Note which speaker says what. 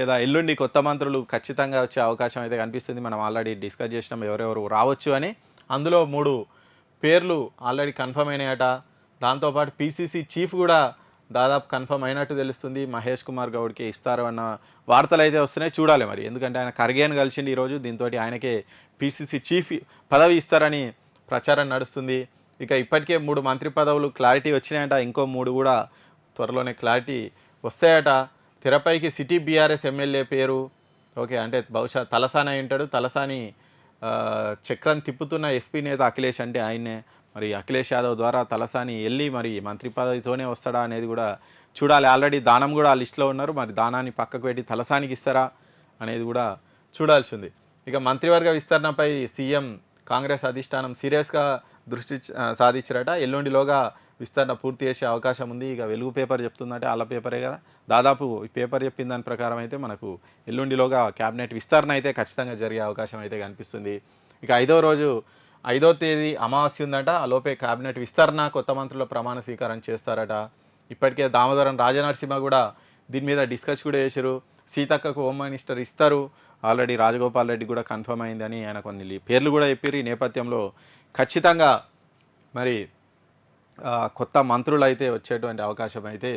Speaker 1: లేదా ఎల్లుండి కొత్త మంత్రులు ఖచ్చితంగా వచ్చే అవకాశం అయితే కనిపిస్తుంది. మనం ఆల్రెడీ డిస్కస్ చేసినాం ఎవరెవరు రావచ్చు అని. అందులో 3 పేర్లు ఆల్రెడీ కన్ఫర్మ్ అయినాయట. దాంతోపాటు పీసీసీ చీఫ్ కూడా దాదాపు కన్ఫర్మ్ అయినట్టు తెలుస్తుంది. మహేష్ కుమార్ గౌడ్‌కి ఇస్తారు అన్న వార్తలైతే వస్తున్నాయి. చూడాలి మరి. ఎందుకంటే ఆయన ఖర్గేని కలిసిండు ఈరోజు. దీంతోటి ఆయనకే పీసీసీ చీఫ్ పదవి ఇస్తారని ప్రచారం నడుస్తుంది. ఇక ఇప్పటికే 3 మంత్రి పదవులు క్లారిటీ వచ్చినాయంట. ఇంకో 3 కూడా త్వరలోనే క్లారిటీ వస్తాయట. తెరపైకి సిటీ బీఆర్ఎస్ ఎమ్మెల్యే పేరు ఓకే. అంటే బహుశా తలసాని అయి ఉంటాడు. తలసాని చక్రం తిప్పుతున్న ఎస్పీ నేత అఖిలేష్ అంటే ఆయన్నే. మరి అఖిలేష్ యాదవ్ ద్వారా తలసాని వెళ్ళి మరి మంత్రి పదవితోనే వస్తాడా అనేది కూడా చూడాలి. ఆల్రెడీ దానం కూడా ఆ లిస్టులో ఉన్నారు. మరి దానాన్ని పక్కకు పెట్టి తలసానికి ఇస్తారా అనేది కూడా చూడాల్సింది. ఇక మంత్రివర్గ విస్తరణపై సీఎం కాంగ్రెస్ అధిష్టానం సీరియస్గా దృష్టి సాధించారట. ఎల్లుండిలోగా విస్తరణ పూర్తి చేసే అవకాశం ఉంది. ఇక వెలుగు పేపర్ చెప్తుందంటే వాళ్ళ పేపరే కదా. దాదాపు ఈ పేపర్ చెప్పిన దాని ప్రకారం అయితే మనకు ఎల్లుండిలోగా క్యాబినెట్ విస్తరణ అయితే ఖచ్చితంగా జరిగే అవకాశం అయితే కనిపిస్తుంది. ఇక 5వ తేదీ అమావాస్య ఉందట. ఆ లోపే క్యాబినెట్ విస్తరణ కొత్త మంత్రుల ప్రమాణ స్వీకారం చేస్తారట. ఇప్పటికే దామోదరం రాజనరసింహ కూడా దీని మీద డిస్కస్ కూడా చేశారు. సీతక్కకు హోమ్ మినిస్టర్ ఇస్తారు. ఆల్రెడీ రాజగోపాల్ రెడ్డి కూడా కన్ఫర్మ్ అయిందని ఆయన కొన్ని పేర్లు కూడా చెప్పారు. ఈ నేపథ్యంలో ఖచ్చితంగా మరి కొత్త మంత్రులు అయితే వచ్చేటువంటి అవకాశం అయితే